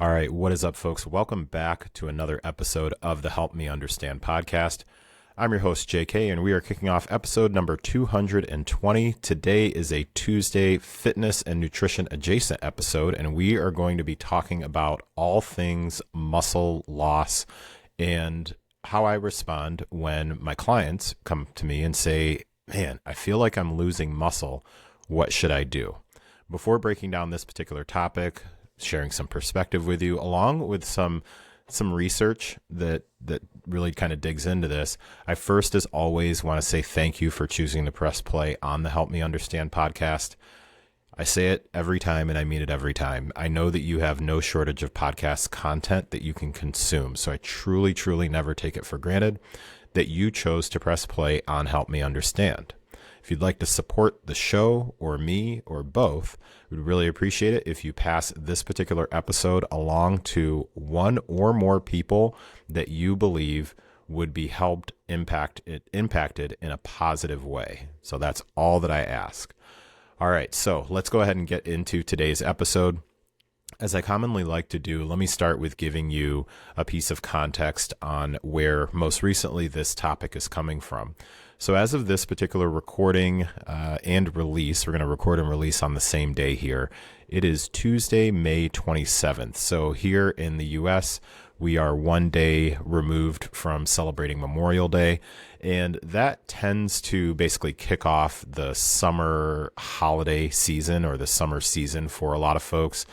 All right, what is up, folks? Welcome back to another episode of the Help Me Understand podcast. I'm your host, JK, and we are kicking off episode number 220. Today is a Tuesday fitness and nutrition adjacent episode, and we are going to be talking about all things muscle loss and how I respond when my clients come to me and say, man, I feel like I'm losing muscle. What should I do? Before breaking down this particular topic, sharing some perspective with you, along with some research that really kind of digs into this, I first, as always, want to say thank you for choosing to press play on the Help Me Understand podcast. I say it every time, and I mean it every time. I know that you have no shortage of podcast content that you can consume, so I truly, truly never take it for granted that you chose to press play on Help Me Understand. If you'd like to support the show or me or both, we'd really appreciate it if you pass this particular episode along to one or more people that you believe would be impacted in a positive way. So that's all that I ask. All right, so let's go ahead and get into today's episode. As I commonly like to do, let me start with giving you a piece of context on where most recently this topic is coming from. So as of this particular recording and release, we're going to record and release on the same day here. It is Tuesday, May 27th. So here in the US, we are one day removed from celebrating Memorial Day, and that tends to basically kick off the summer holiday season or the summer season for a lot of folks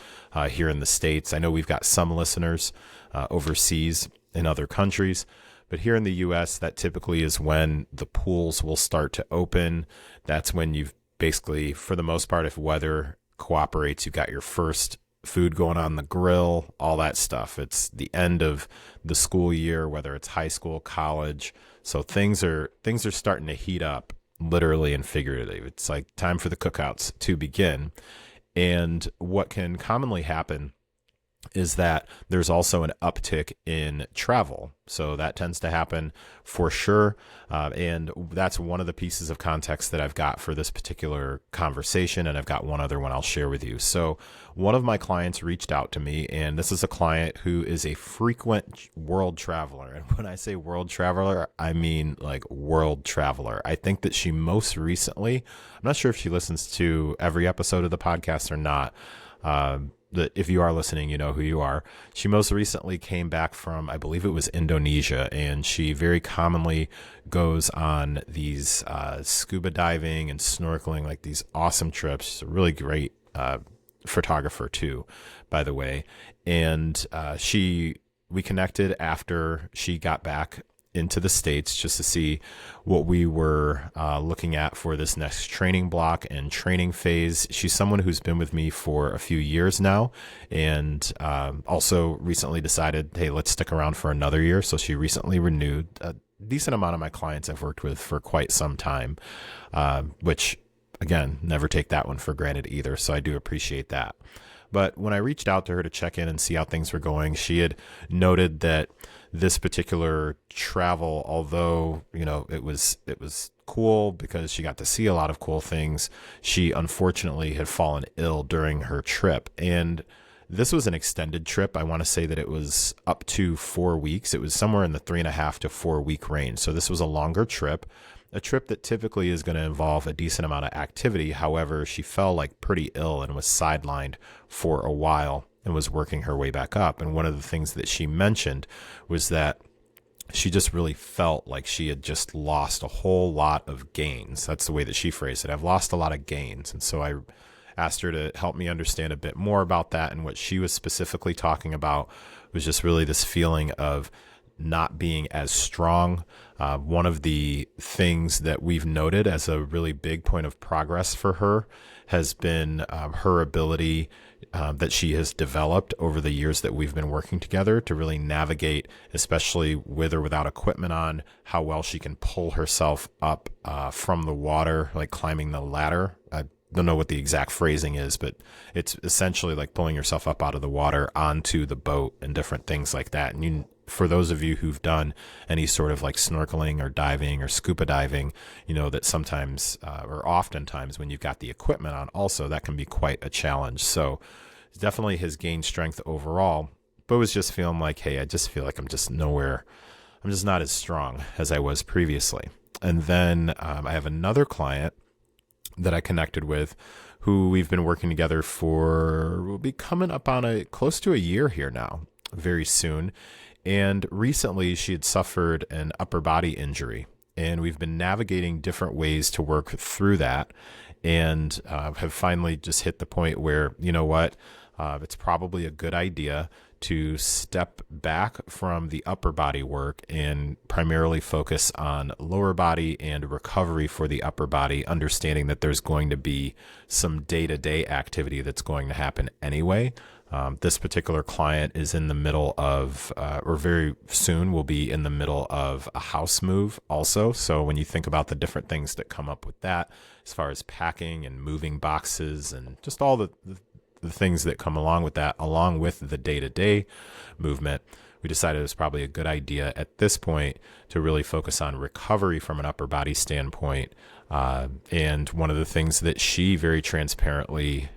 here in the States. I know we've got some listeners overseas in other countries, but here in the US, that typically is when the pools will start to open. That's when you've basically, for the most part, if weather cooperates, you've got your first food going on the grill, all that stuff. It's the end of the school year, whether it's high school, college. So things are starting to heat up, literally and figuratively. It's like time for the cookouts to begin. And what can commonly happen is that there's also an uptick in travel. So that tends to happen for sure. And that's one of the pieces of context that I've got for this particular conversation. And I've got one other one I'll share with you. So one of my clients reached out to me, and this is a client who is a frequent world traveler. And when I say world traveler, I mean like world traveler. I think that she most recently, I'm not sure if she listens to every episode of the podcast or not, that if you are listening, you know who you are. She most recently came back from, I believe it was Indonesia, and she very commonly goes on these scuba diving and snorkeling, like these awesome trips. She's a really great photographer too, by the way. And we connected after she got back into the States just to see what we were looking at for this next training block and training phase. She's someone who's been with me for a few years now, and also recently decided, hey, let's stick around for another year. So she recently renewed. A decent amount of my clients I've worked with for quite some time, which, again, never take that one for granted either. So I do appreciate that. But when I reached out to her to check in and see how things were going, she had noted that this particular travel, although, you know, it was cool because she got to see a lot of cool things, she unfortunately had fallen ill during her trip. And this was an extended trip. I want to say that it was up to 4 weeks. It was somewhere in the 3.5 to 4 week range. So this was a longer trip. A trip that typically is going to involve a decent amount of activity. However, she fell like pretty ill and was sidelined for a while and was working her way back up. And one of the things that she mentioned was that she just really felt like she had just lost a whole lot of gains. That's the way that she phrased it. I've lost a lot of gains. And so I asked her to help me understand a bit more about that. And what she was specifically talking about was just really this feeling of not being as strong. One of the things that we've noted as a really big point of progress for her has been her ability that she has developed over the years that we've been working together to really navigate, especially with or without equipment on, how well she can pull herself up from the water, like climbing the ladder. I don't know what the exact phrasing is, but it's essentially like pulling yourself up out of the water onto the boat and different things like that. And for those of you who've done any sort of like snorkeling or diving or scuba diving, you know that sometimes or oftentimes when you've got the equipment on also, that can be quite a challenge. So definitely has gained strength overall. but was just feeling like, hey, I just feel like I'm just not as strong as I was previously. And then I have another client that I connected with who we've been working together for, we'll be coming up on close to a year here now, very soon. And recently she had suffered an upper body injury, and we've been navigating different ways to work through that, and have finally just hit the point where, you know what, it's probably a good idea to step back from the upper body work and primarily focus on lower body and recovery for the upper body, understanding that there's going to be some day-to-day activity that's going to happen anyway. This particular client is in the middle of, or very soon will be in the middle of a house move also. So when you think about the different things that come up with that, as far as packing and moving boxes and just all the things that come along with that, along with the day-to-day movement, we decided it was probably a good idea at this point to really focus on recovery from an upper body standpoint. And one of the things that she very transparently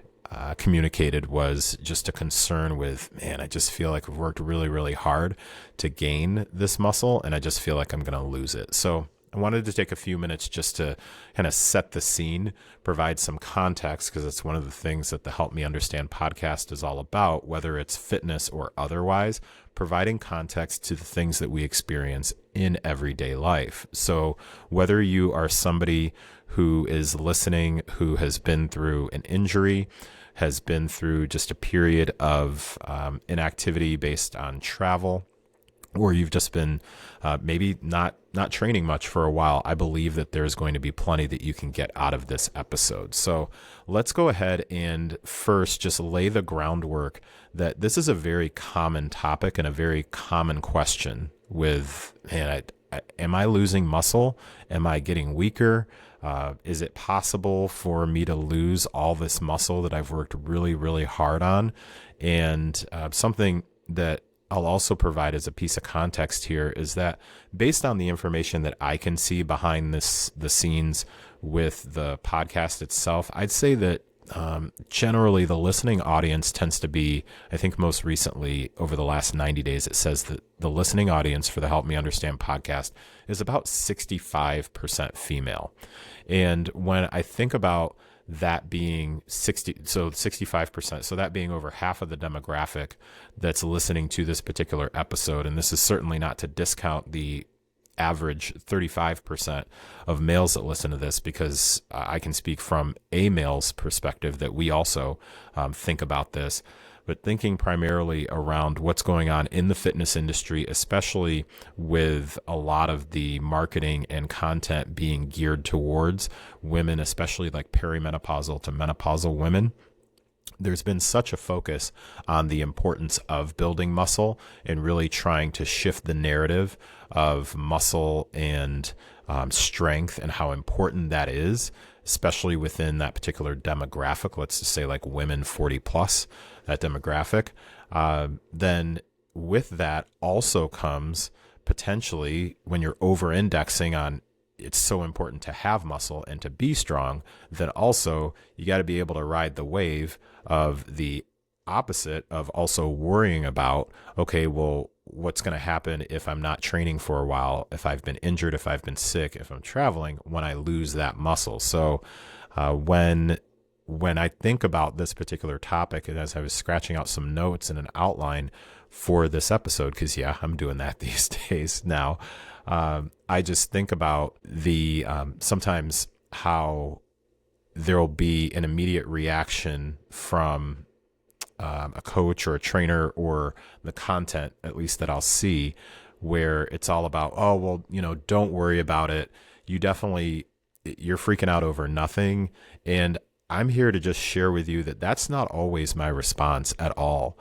communicated was just a concern with, man, I just feel like I've worked really, really hard to gain this muscle, and I just feel like I'm going to lose it. So I wanted to take a few minutes just to kind of set the scene, provide some context, because it's one of the things that the Help Me Understand podcast is all about, whether it's fitness or otherwise, providing context to the things that we experience in everyday life. So whether you are somebody who is listening, who has been through an injury, has been through just a period of inactivity based on travel, or you've just been maybe not training much for a while, I believe that there's going to be plenty that you can get out of this episode. So let's go ahead and first just lay the groundwork that this is a very common topic and a very common question with, man, am I losing muscle? Am I getting weaker? Is it possible for me to lose all this muscle that I've worked really, really hard on? And something that I'll also provide as a piece of context here is that based on the information that I can see behind the scenes with the podcast itself, I'd say that generally the listening audience tends to be, I think most recently over the last 90 days, it says that the listening audience for the Help Me Understand podcast is about 65% female. And when I think about that being 65%, so that being over half of the demographic that's listening to this particular episode, and this is certainly not to discount the average 35% of males that listen to this, because I can speak from a male's perspective that we also think about this, but thinking primarily around what's going on in the fitness industry, especially with a lot of the marketing and content being geared towards women, especially like perimenopausal to menopausal women. There's been such a focus on the importance of building muscle and really trying to shift the narrative of muscle and strength and how important that is, especially within that particular demographic. Let's just say like women 40 plus, that demographic. Then with that also comes potentially, when you're over-indexing on it's so important to have muscle and to be strong, then also you got to be able to ride the wave of the opposite of also worrying about, okay, well, what's going to happen if I'm not training for a while, if I've been injured, if I've been sick, if I'm traveling, when I lose that muscle. So when I think about this particular topic, and as I was scratching out some notes and an outline for this episode, because yeah, I'm doing that these days now, I just think about the sometimes how there'll be an immediate reaction from a coach or a trainer, or the content, at least that I'll see, where it's all about, oh, well, don't worry about it. You're freaking out over nothing. And I'm here to just share with you that that's not always my response at all.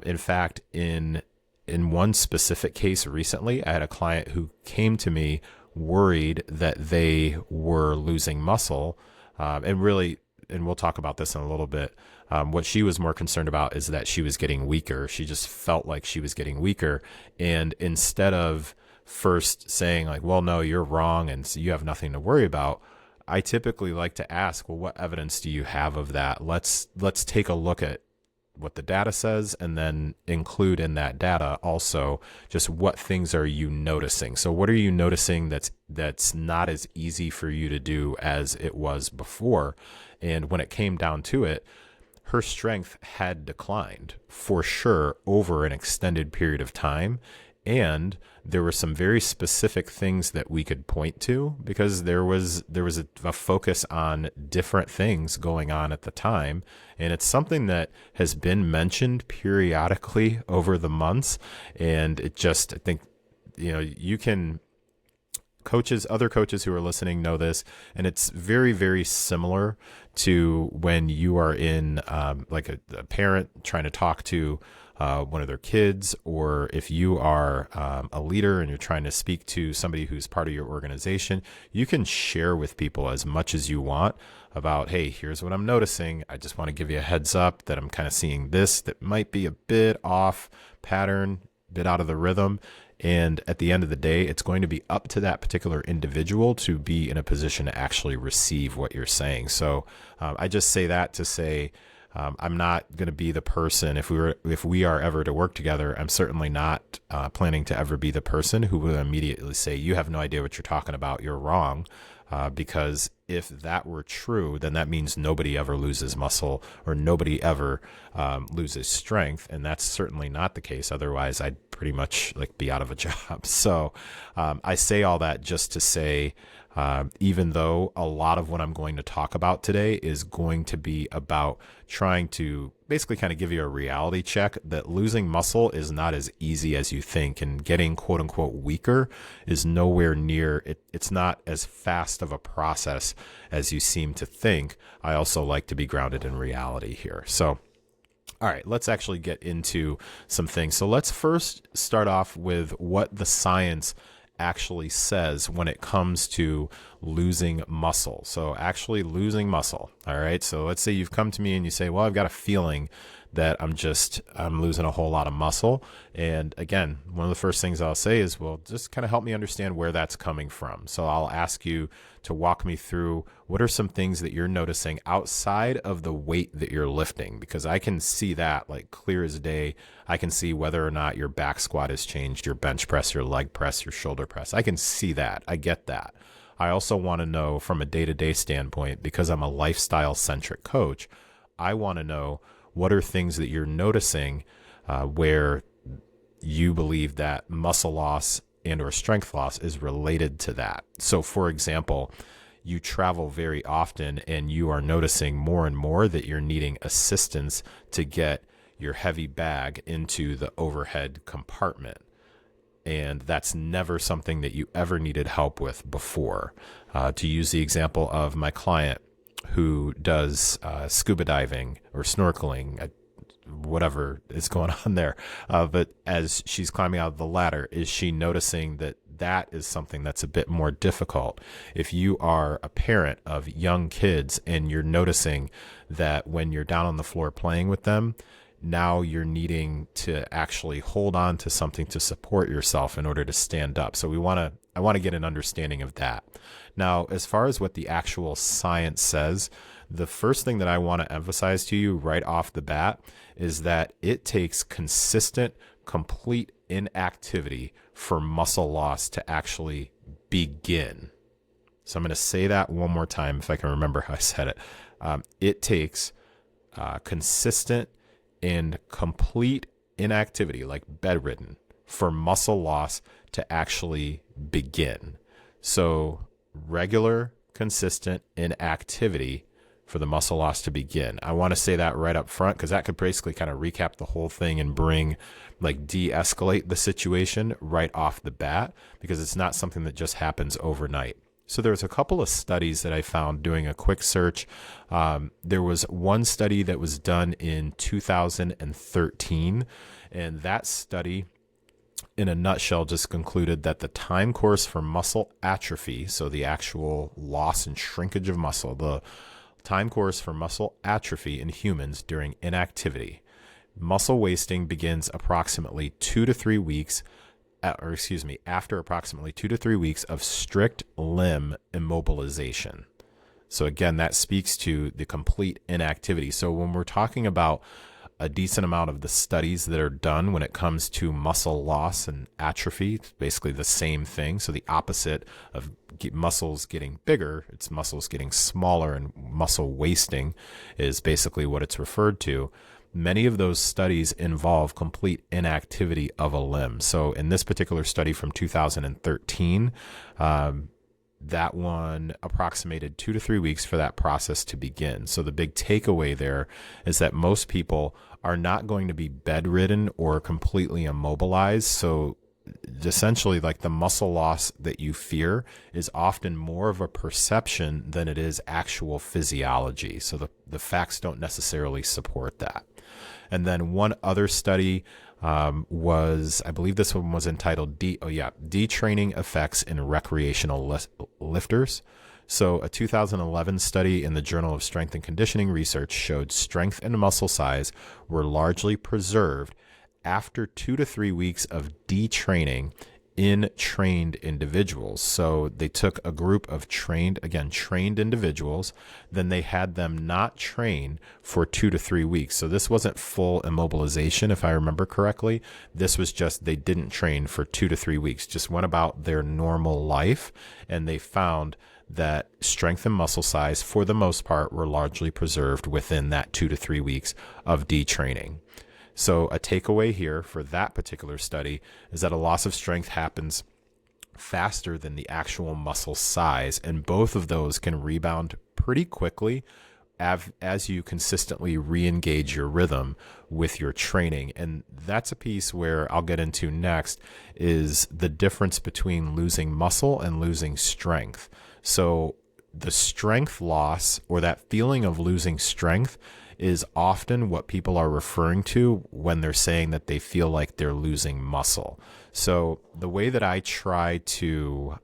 In fact, in one specific case recently, I had a client who came to me worried that they were losing muscle, and we'll talk about this in a little bit. What she was more concerned about is that she was getting weaker. She just felt like she was getting weaker. And instead of first saying like, well, no, you're wrong and so you have nothing to worry about, I typically like to ask, well, what evidence do you have of that? Let's take a look at what the data says, and then include in that data also just what things are you noticing. So what are you noticing that's not as easy for you to do as it was before? And when it came down to it, her strength had declined for sure over an extended period of time. And there were some very specific things that we could point to, because there was a focus on different things going on at the time. And it's something that has been mentioned periodically over the months. And it just, I think, you can, other coaches who are listening know this, and it's very, very similar to when you are in like a parent trying to talk to one of their kids, or if you are a leader and you're trying to speak to somebody who's part of your organization. You can share with people as much as you want about, hey, here's what I'm noticing. I just want to give you a heads up that I'm kind of seeing this that might be a bit off pattern, a bit out of the rhythm. And at the end of the day, it's going to be up to that particular individual to be in a position to actually receive what you're saying. So I just say that to say, I'm not going to be the person, if we are ever to work together, I'm certainly not planning to ever be the person who will immediately say, you have no idea what you're talking about, you're wrong. Because if that were true, then that means nobody ever loses muscle, or nobody ever loses strength. And that's certainly not the case. Otherwise, I'd pretty much be out of a job. So I say all that just to say, even though a lot of what I'm going to talk about today is going to be about trying to basically kind of give you a reality check that losing muscle is not as easy as you think, and getting quote unquote weaker is nowhere near it. It's not as fast of a process as you seem to think. I also like to be grounded in reality here. So, all right, let's actually get into some things. So let's first start off with what the science actually says when it comes to losing muscle. So actually losing muscle. All right. So let's say you've come to me and you say, well, I've got a feeling that I'm losing a whole lot of muscle. And again, one of the first things I'll say is, well, just kind of help me understand where that's coming from. So I'll ask you to walk me through what are some things that you're noticing outside of the weight that you're lifting, because I can see that clear as day. I can see whether or not your back squat has changed, your bench press, your leg press, your shoulder press. I can see that. I get that. I also want to know from a day-to-day standpoint, because I'm a lifestyle-centric coach, I want to know what are things that you're noticing where you believe that muscle loss and or strength loss is related to that. So for example, you travel very often and you are noticing more and more that you're needing assistance to get your heavy bag into the overhead compartment. And that's never something that you ever needed help with before. To use the example of my client who does scuba diving or snorkeling, whatever is going on there. But as she's climbing out of the ladder, is she noticing that is something that's a bit more difficult? If you are a parent of young kids and you're noticing that when you're down on the floor playing with them, now you're needing to actually hold on to something to support yourself in order to stand up. So I want to get an understanding of that. Now, as far as what the actual science says, the first thing that I want to emphasize to you right off the bat is that it takes consistent, complete inactivity for muscle loss to actually begin. So I'm going to say that one more time if I can remember how I said it. It takes consistent and complete inactivity, like bedridden, for muscle loss to actually begin. So regular, consistent inactivity for the muscle loss to begin. I want to say that right up front, because that could basically kind of recap the whole thing and de-escalate the situation right off the bat, because it's not something that just happens overnight. So there's a couple of studies that I found doing a quick search. There was one study that was done in 2013, and that study, in a nutshell, just concluded that the time course for muscle atrophy, so the actual loss and shrinkage of muscle, the time course for muscle atrophy in humans during inactivity, muscle wasting begins approximately 2 to 3 weeks after approximately 2 to 3 weeks of strict limb immobilization. So again, that speaks to the complete inactivity. So when we're talking about a decent amount of the studies that are done when it comes to muscle loss and atrophy. It's basically the same thing. So the opposite of muscles getting bigger, it's muscles getting smaller, and muscle wasting is basically what it's referred to. Many of those studies involve complete inactivity of a limb. So in this particular study from 2013, that one approximated 2 to 3 weeks for that process to begin. So the big takeaway there is that most people are not going to be bedridden or completely immobilized. So essentially, like, the muscle loss that you fear is often more of a perception than it is actual physiology. So the facts don't necessarily support that. And then one other study was, I believe this one was entitled Detraining Effects in Recreational Lifters. So a 2011 study in the Journal of Strength and Conditioning Research showed strength and muscle size were largely preserved after 2 to 3 weeks of detraining in trained individuals. So they took a group of trained individuals, then they had them not train for 2 to 3 weeks. So this wasn't full immobilization, if I remember correctly. This was just, they didn't train for 2 to 3 weeks, just went about their normal life, and they found that strength and muscle size, for the most part, were largely preserved within that 2 to 3 weeks of detraining. So a takeaway here for that particular study is that a loss of strength happens faster than the actual muscle size, and both of those can rebound pretty quickly as you consistently re-engage your rhythm with your training. And that's a piece where I'll get into next, is the difference between losing muscle and losing strength. So the strength loss, or that feeling of losing strength, is often what people are referring to when they're saying that they feel like they're losing muscle. So the way that I try to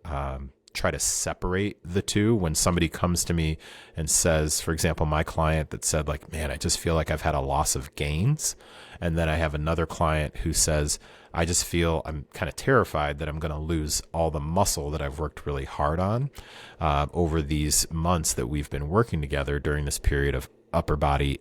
separate the two, when somebody comes to me and says, for example, my client that said, like, man, I just feel like I've had a loss of gains. And then I have another client who says, I just feel I'm kind of terrified that I'm going to lose all the muscle that I've worked really hard on over these months that we've been working together during this period of upper body,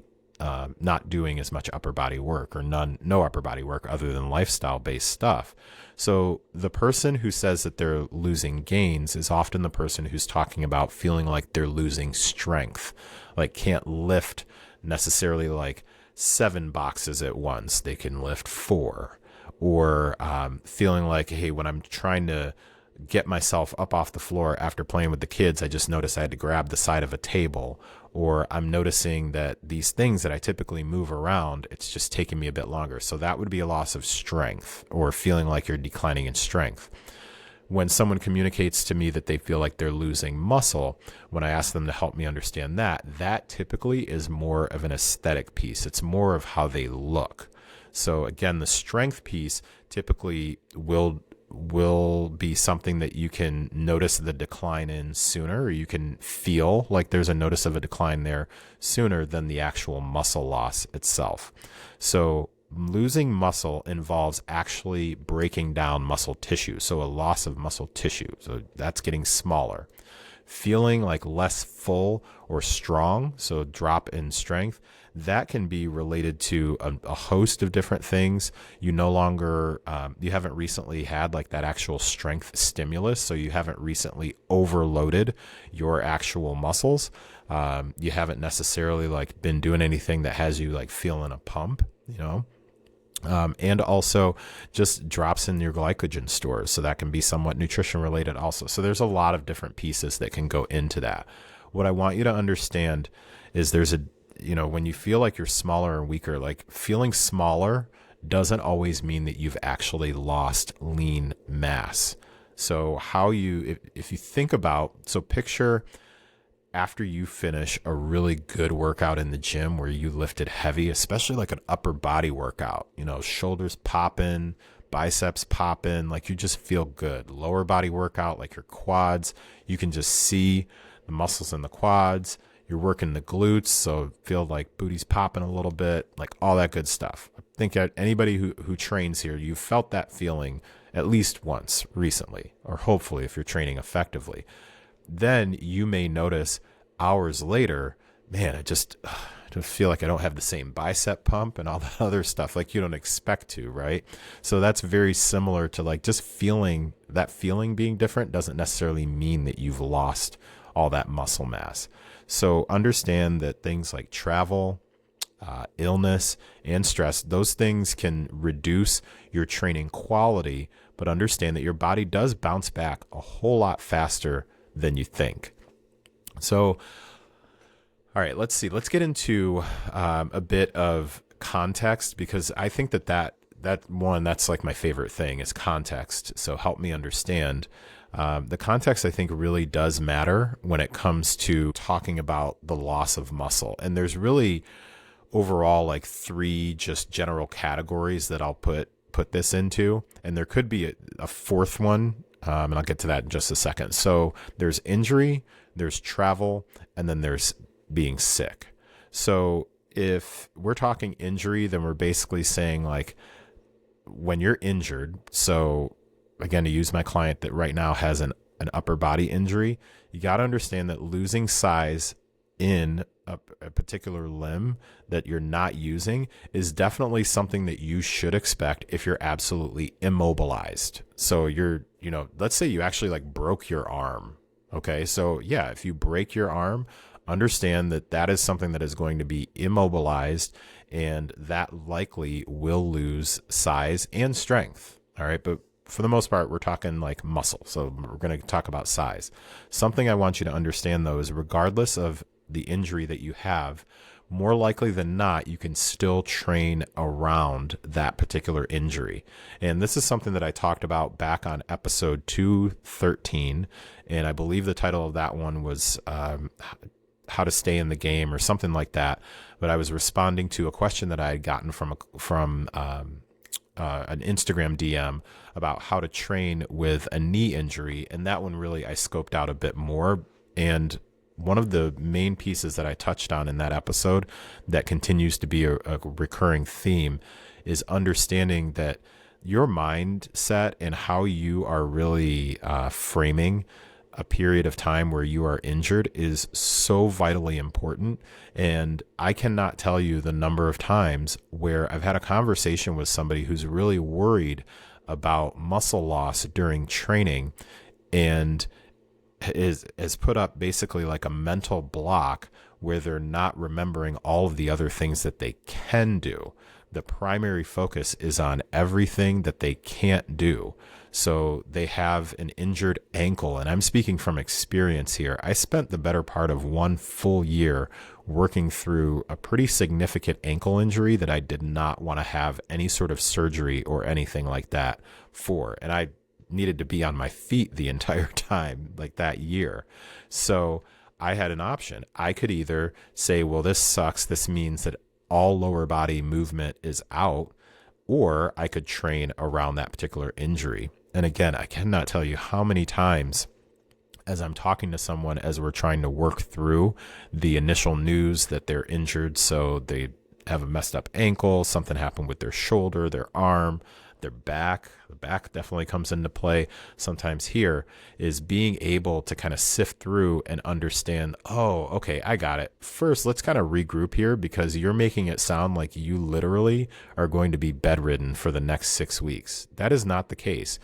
not doing as much upper body work, or no upper body work other than lifestyle based stuff. So the person who says that they're losing gains is often the person who's talking about feeling like they're losing strength, like can't lift necessarily like 7 boxes at once. They can lift 4, or feeling like, hey, when I'm trying to get myself up off the floor after playing with the kids, I just noticed I had to grab the side of a table, or I'm noticing that these things that I typically move around, it's just taking me a bit longer. So that would be a loss of strength, or feeling like you're declining in strength. When someone communicates to me that they feel like they're losing muscle, when I ask them to help me understand that typically is more of an aesthetic piece. It's more of how they look. So again, the strength piece typically will be something that you can notice the decline in sooner, or you can feel like there's a notice of a decline there sooner than the actual muscle loss itself. So losing muscle involves actually breaking down muscle tissue. So a loss of muscle tissue. So that's getting smaller. Feeling like less full or strong, so drop in strength, that can be related to a host of different things. You no longer, you haven't recently had like that actual strength stimulus, so you haven't recently overloaded your actual muscles. You haven't necessarily like been doing anything that has you like feeling a pump, you know. And also just drops in your glycogen stores. So that can be somewhat nutrition related also. So there's a lot of different pieces that can go into that. What I want you to understand is when you feel like you're smaller and weaker, like feeling smaller doesn't always mean that you've actually lost lean mass. So if you think about, so picture after you finish a really good workout in the gym where you lifted heavy, especially like an upper body workout, shoulders popping, biceps popping, like you just feel good. Lower body workout, like your quads, you can just see the muscles in the quads. You're working the glutes, so feel like booty's popping a little bit, like all that good stuff. I think anybody who trains here, you've felt that feeling at least once recently, or hopefully if you're training effectively. Then you may notice hours later man, I just feel like I don't have the same bicep pump and all that other stuff. Like you don't expect to, right? So that's very similar to like just feeling being different doesn't necessarily mean that you've lost all that muscle mass. So understand that things like travel, illness, and stress, those things can reduce your training quality, but understand that your body does bounce back a whole lot faster than you think. So, all right, let's see. Let's get into a bit of context, because I think that's like my favorite thing is context. So help me understand. The context, I think, really does matter when it comes to talking about the loss of muscle. And there's really overall like three just general categories that I'll put this into. And there could be a fourth one, and I'll get to that in just a second. So there's injury, there's travel, and then there's being sick. So if we're talking injury, then we're basically saying like when you're injured. So again, to use my client that right now has an upper body injury, you got to understand that losing size in a particular limb that you're not using is definitely something that you should expect if you're absolutely immobilized. So let's say you actually like broke your arm. Okay. So yeah, if you break your arm, understand that is something that is going to be immobilized, and that likely will lose size and strength. All right. But for the most part, we're talking like muscle. So we're going to talk about size. Something I want you to understand though is regardless of the injury that you have, more likely than not, you can still train around that particular injury. And this is something that I talked about back on episode 213. And I believe the title of that one was how to stay in the game or something like that. But I was responding to a question that I had gotten from an Instagram DM about how to train with a knee injury. And that one really I scoped out a bit more. And one of the main pieces that I touched on in that episode that continues to be a recurring theme is understanding that your mindset and how you are really framing a period of time where you are injured is so vitally important. And I cannot tell you the number of times where I've had a conversation with somebody who's really worried about muscle loss during training and has put up basically like a mental block where they're not remembering all of the other things that they can do. The primary focus is on everything that they can't do. So they have an injured ankle, and I'm speaking from experience here. I spent the better part of 1 full year working through a pretty significant ankle injury that I did not want to have any sort of surgery or anything like that for. And I needed to be on my feet the entire time, like that year. So I had an option. I could either say, well, this sucks. This means that all lower body movement is out, or I could train around that particular injury. And again, I cannot tell you how many times as I'm talking to someone, as we're trying to work through the initial news that they're injured. So they have a messed up ankle, something happened with their shoulder, their arm, their back. The back definitely comes into play sometimes here, is being able to kind of sift through and understand, oh, okay, I got it. First, let's kind of regroup here, because you're making it sound like you literally are going to be bedridden for the next 6 weeks. That is not the case.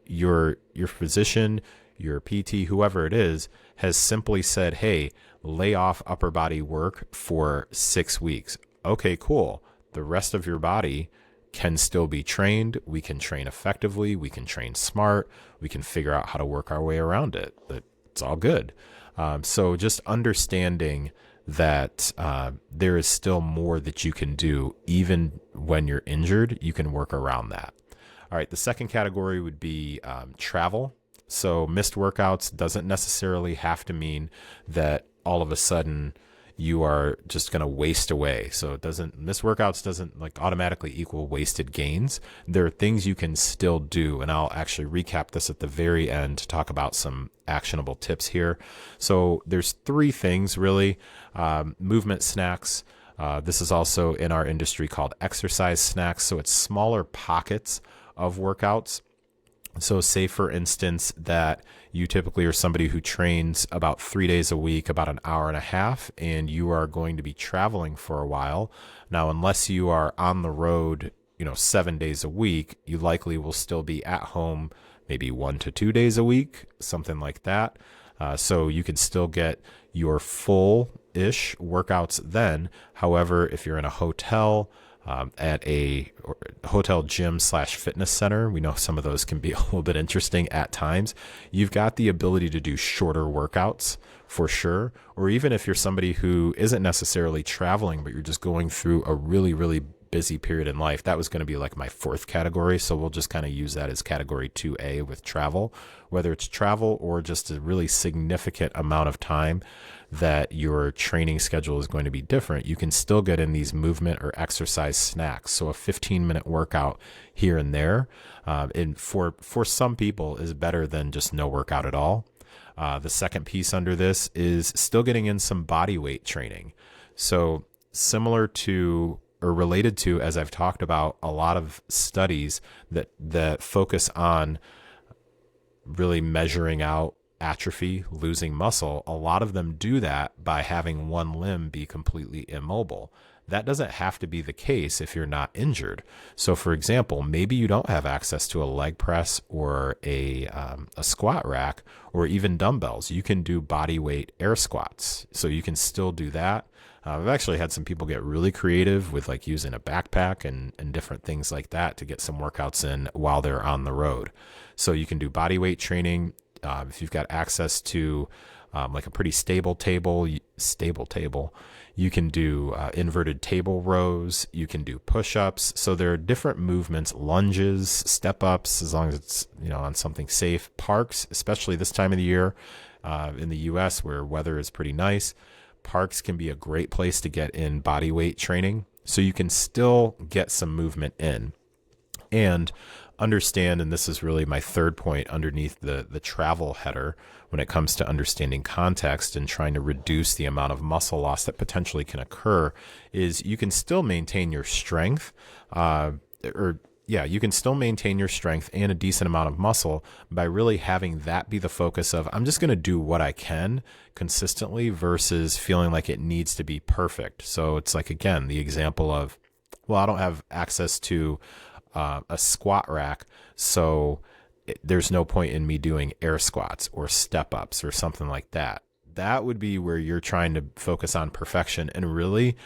Your physician, your PT, whoever it is, has simply said, hey, lay off upper body work for 6 weeks. Okay, cool. The rest of your body can still be trained. We can train effectively. We can train smart. We can figure out how to work our way around it. But it's all good. So just understanding that there is still more that you can do. Even when you're injured, you can work around that. All right. The second category would be travel. So missed workouts doesn't necessarily have to mean that all of a sudden you are just going to waste away. So missed workouts doesn't like automatically equal wasted gains. There are things you can still do. And I'll actually recap this at the very end to talk about some actionable tips here. So there's 3 things really. Movement snacks. This is also in our industry called exercise snacks. So it's smaller pockets of workouts So say, for instance, that you typically are somebody who trains about 3 days a week, about an hour and a half, and you are going to be traveling for a while. Now, unless you are on the road, 7 days a week, you likely will still be at home maybe 1 to 2 days a week, something like that. So you can still get your full-ish workouts then. However, if you're in a hotel, at a hotel gym / fitness center, we know some of those can be a little bit interesting at times. You've got the ability to do shorter workouts for sure. Or even if you're somebody who isn't necessarily traveling, but you're just going through a really, really busy period in life. That was going to be like my fourth category. So we'll just kind of use that as category 2A with travel, whether it's travel or just a really significant amount of time that your training schedule is going to be different. You can still get in these movement or exercise snacks. So a 15-minute workout here and there, and for some people is better than just no workout at all. The second piece under this is still getting in some body weight training. So similar to or related to, as I've talked about, a lot of studies that focus on really measuring out atrophy, losing muscle. A lot of them do that by having one limb be completely immobile. That doesn't have to be the case if you're not injured. So for example, maybe you don't have access to a leg press or a squat rack or even dumbbells. You can do body weight air squats. So you can still do that. I've actually had some people get really creative with like using a backpack and different things like that to get some workouts in while they're on the road. So you can do body weight training. If you've got access to like a pretty stable table, you can do inverted table rows. You can do push-ups. So there are different movements, lunges, step-ups, as long as it's on something safe. Parks, especially this time of the year in the U.S. where weather is pretty nice. Parks can be a great place to get in body weight training. So you can still get some movement in. And understand, and this is really my third point underneath the travel header when it comes to understanding context and trying to reduce the amount of muscle loss that potentially can occur, is you can still maintain your strength, you can still maintain your strength and a decent amount of muscle by really having that be the focus of, I'm just going to do what I can consistently versus feeling like it needs to be perfect. So it's like, again, the example of, well, I don't have access to a squat rack, so there's no point in me doing air squats or step ups or something like that. That would be where you're trying to focus on perfection. And really,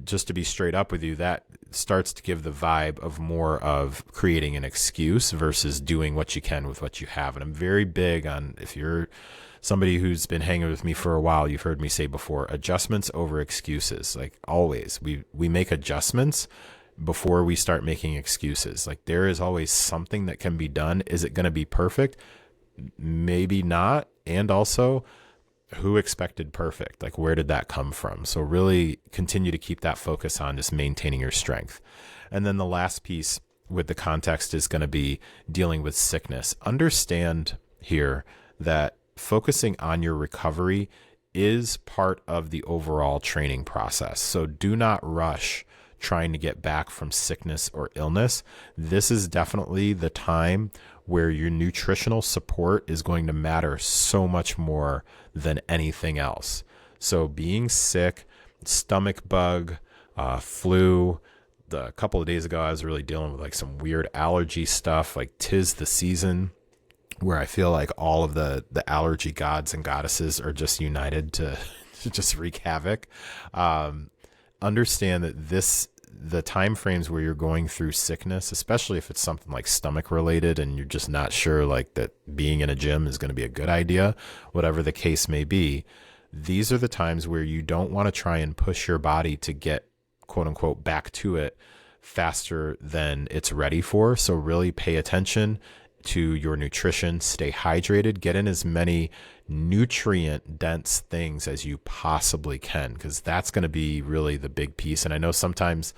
just to be straight up with you, that starts to give the vibe of more of creating an excuse versus doing what you can with what you have. And I'm very big on, if you're somebody who's been hanging with me for a while, you've heard me say before, adjustments over excuses. Like always, we make adjustments before we start making excuses. Like there is always something that can be done. Is it going to be perfect? Maybe not. And also, who expected perfect? Like where did that come from? So really continue to keep that focus on just maintaining your strength. And then the last piece with the context is going to be dealing with sickness. Understand here that focusing on your recovery is part of the overall training process. So do not rush trying to get back from sickness or illness. This is definitely the time where your nutritional support is going to matter so much more than anything else. So being sick, stomach bug, flu, a couple of days ago, I was really dealing with like some weird allergy stuff, like 'tis the season where I feel like all of the allergy gods and goddesses are just united to just wreak havoc. Understand that the time frames where you're going through sickness, especially if it's something like stomach related and you're just not sure like that being in a gym is going to be a good idea, whatever the case may be, these are the times where you don't want to try and push your body to get quote unquote back to it faster than it's ready for. So really pay attention to your nutrition, stay hydrated, get in as many nutrient dense things as you possibly can, because that's going to be really the big piece. And I know sometimes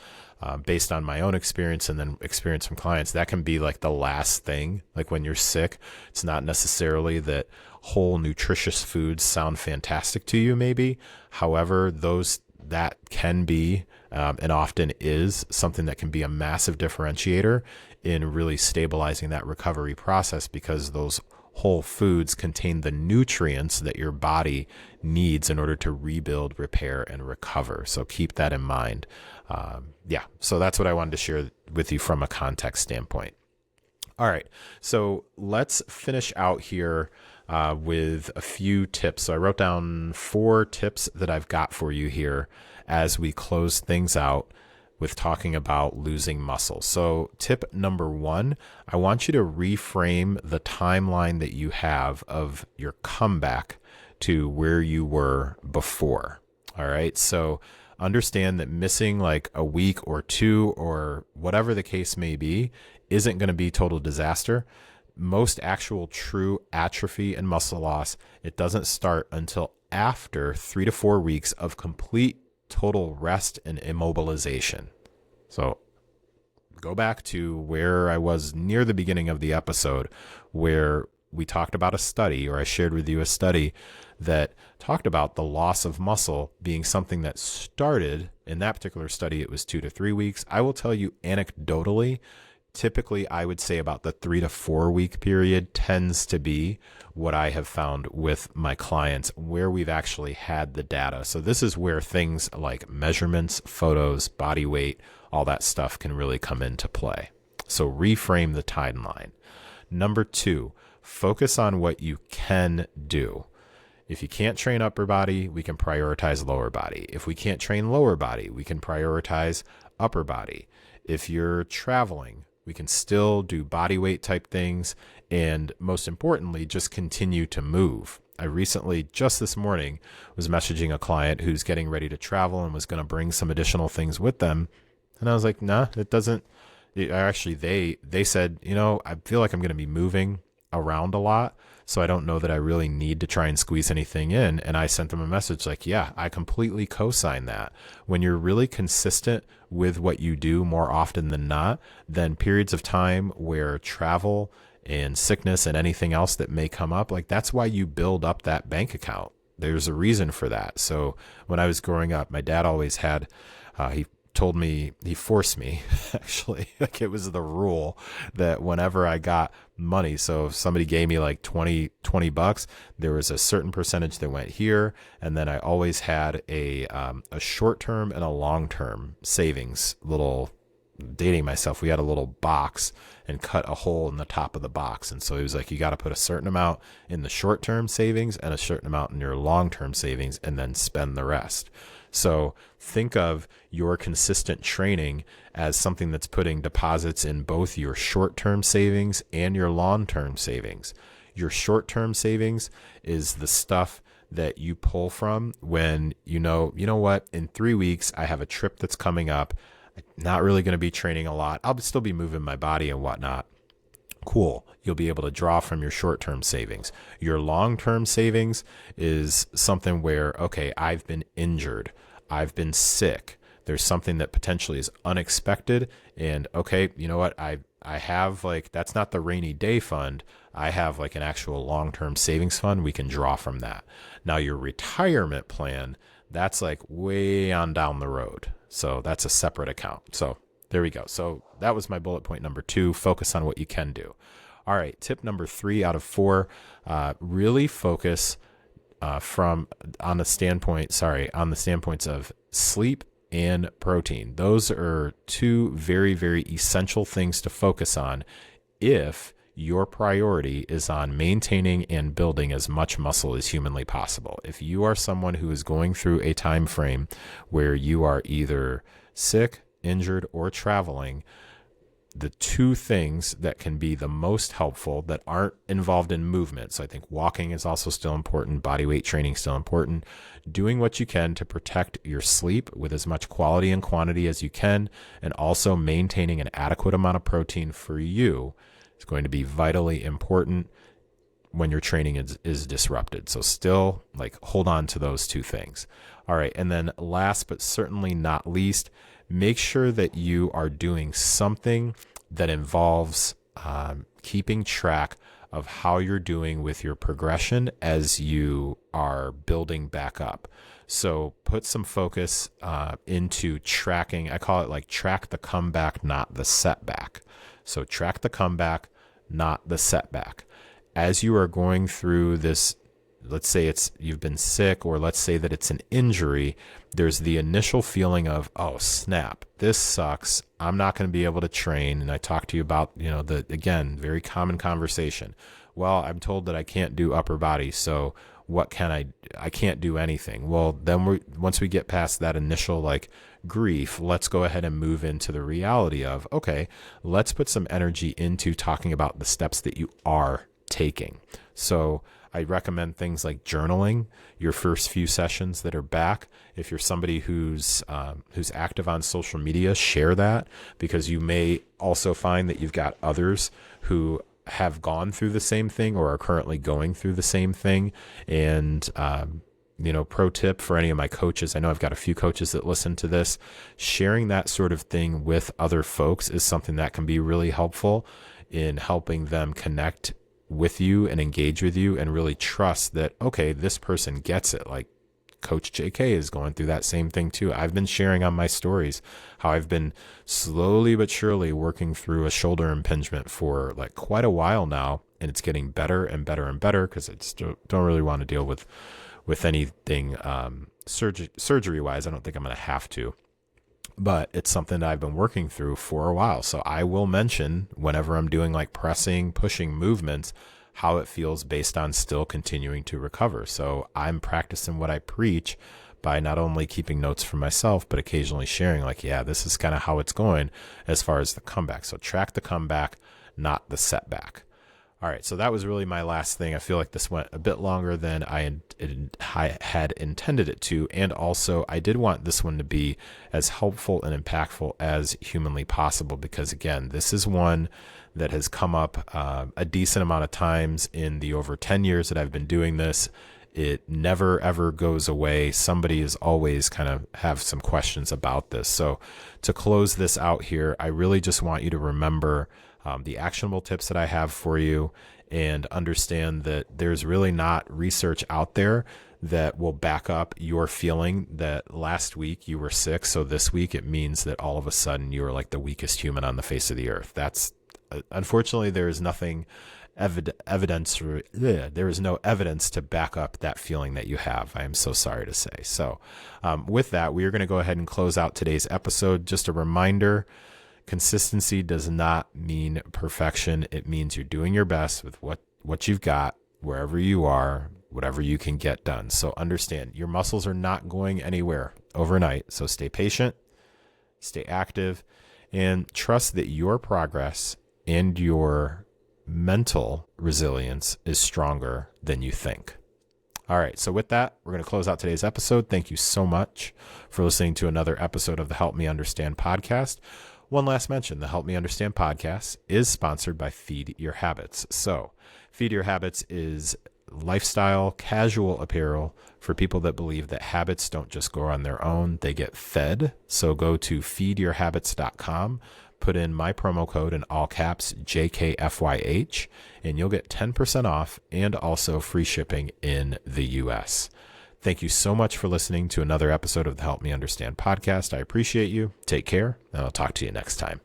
based on my own experience and then experience from clients, that can be like the last thing. Like when you're sick, it's not necessarily that whole nutritious foods sound fantastic to you maybe. However, that can be and often is something that can be a massive differentiator in really stabilizing that recovery process, because those whole foods contain the nutrients that your body needs in order to rebuild, repair, and recover. So keep that in mind. So that's what I wanted to share with you from a context standpoint. All right, so let's finish out here with a few tips. So I wrote down 4 tips that I've got for you here as we close things out with talking about losing muscle. So tip number 1, I want you to reframe the timeline that you have of your comeback to where you were before. All right, so understand that missing like a week or 2 or whatever the case may be isn't going to be total disaster. Most actual true atrophy and muscle loss, it doesn't start until after 3 to 4 weeks of complete total rest and immobilization. So go back to where I was near the beginning of the episode, where we talked about a study, or I shared with you a study that talked about the loss of muscle being something that started, in that particular study, it was 2 to 3 weeks. I will tell you anecdotally, typically I would say about the 3 to 4 week period tends to be what I have found with my clients, where we've actually had the data. So this is where things like measurements, photos, body weight, all that stuff can really come into play. So reframe the timeline. Number 2, focus on what you can do. If you can't train upper body, we can prioritize lower body. If we can't train lower body, we can prioritize upper body. If you're traveling, we can still do body weight type things, and most importantly, just continue to move. I recently, just this morning, was messaging a client who's getting ready to travel and was going to bring some additional things with them. And I was like, nah, it doesn't. Actually, they said, I feel like I'm going to be moving around a lot, so I don't know that I really need to try and squeeze anything in. And I sent them a message like, yeah, I completely co-sign that. When you're really consistent with what you do more often than not, then periods of time where travel and sickness and anything else that may come up, like that's why you build up that bank account. There's a reason for that. So when I was growing up, my dad always had, he forced me actually, like it was the rule that whenever I got money, so if somebody gave me like 20 bucks, there was a certain percentage that went here. And then I always had a short-term and a long-term savings, dating myself, we had a little box and cut a hole in the top of the box. And so he was like, you got to put a certain amount in the short-term savings and a certain amount in your long-term savings, and then spend the rest. So think of your consistent training as something that's putting deposits in both your short-term savings and your long-term savings. Your short-term savings is the stuff that you pull from when you know what, in 3 weeks, I have a trip that's coming up. I'm not really going to be training a lot. I'll still be moving my body and whatnot. Cool. You'll be able to draw from your short-term savings. Your long-term savings is something where, okay, I've been injured. I've been sick. There's something that potentially is unexpected. And okay, you know what? I have like, that's not the rainy day fund. I have like an actual long-term savings fund. We can draw from that. Now your retirement plan, that's like way on down the road. So that's a separate account. So there we go. So that was my bullet point number 2, focus on what you can do. All right. Tip number 3 out of 4, really focus on the standpoints of sleep and protein. Those are 2 very, very essential things to focus on if your priority is on maintaining and building as much muscle as humanly possible. If you are someone who is going through a time frame where you are either sick, injured, or traveling, the 2 things that can be the most helpful that aren't involved in movement. So I think walking is also still important. Body weight training is still important. Doing what you can to protect your sleep with as much quality and quantity as you can, and also maintaining an adequate amount of protein for you is going to be vitally important when your training is disrupted. So still hold on to those 2 things. All right. And then last but certainly not least, make sure that you are doing something that involves keeping track of how you're doing with your progression as you are building back up. So put some focus into tracking. I call it track the comeback, not the setback. So track the comeback, not the setback. As you are going through this, let's say you've been sick, or let's say that it's an injury, there's the initial feeling of, oh snap, this sucks. I'm not going to be able to train. And I talked to you about, again, very common conversation. Well, I'm told that I can't do upper body. So what can I can't do anything. Well, then once we get past that initial grief, let's go ahead and move into the reality of, okay, let's put some energy into talking about the steps that you are taking. So I recommend things like journaling your first few sessions that are back. If you're somebody who's active on social media, share that, because you may also find that you've got others who have gone through the same thing or are currently going through the same thing. And, pro tip for any of my coaches, I know I've got a few coaches that listen to this, sharing that sort of thing with other folks is something that can be really helpful in helping them connect with you and engage with you and really trust that, okay, this person gets it. Like Coach JK is going through that same thing too. I've been sharing on my stories how I've been slowly but surely working through a shoulder impingement for quite a while now, and it's getting better and better and better because I just don't really want to deal with anything surgery wise. I don't think I'm going to have to, but it's something that I've been working through for a while. So I will mention whenever I'm doing pressing, pushing movements, how it feels based on still continuing to recover. So I'm practicing what I preach by not only keeping notes for myself, but occasionally sharing this is kind of how it's going as far as the comeback. So track the comeback, not the setback. All right, so that was really my last thing. I feel like this went a bit longer than I had intended it to, and also I did want this one to be as helpful and impactful as humanly possible, because again, this is one that has come up a decent amount of times in the over 10 years that I've been doing this. It never, ever goes away. Somebody is always kind of have some questions about this. So to close this out here, I really just want you to remember the actionable tips that I have for you, and understand that there's really not research out there that will back up your feeling that last week you were sick, so this week it means that all of a sudden you are the weakest human on the face of the earth. That's unfortunately, there is nothing evidence. There is no evidence to back up that feeling that you have. I am so sorry to say. So with that, we are going to go ahead and close out today's episode. Just a reminder, consistency does not mean perfection. It means you're doing your best with what you've got, wherever you are, whatever you can get done. So understand, your muscles are not going anywhere overnight. So stay patient, stay active, and trust that your progress and your mental resilience is stronger than you think. All right, so with that, we're going to close out today's episode. Thank you so much for listening to another episode of the Help Me Understand podcast. One last mention, the Help Me Understand podcast is sponsored by Feed Your Habits. So Feed Your Habits is lifestyle, casual apparel for people that believe that habits don't just grow on their own, they get fed. So go to feedyourhabits.com, put in my promo code in all caps, JKFYH, and you'll get 10% off and also free shipping in the US. Thank you so much for listening to another episode of the Help Me Understand podcast. I appreciate you. Take care, and I'll talk to you next time.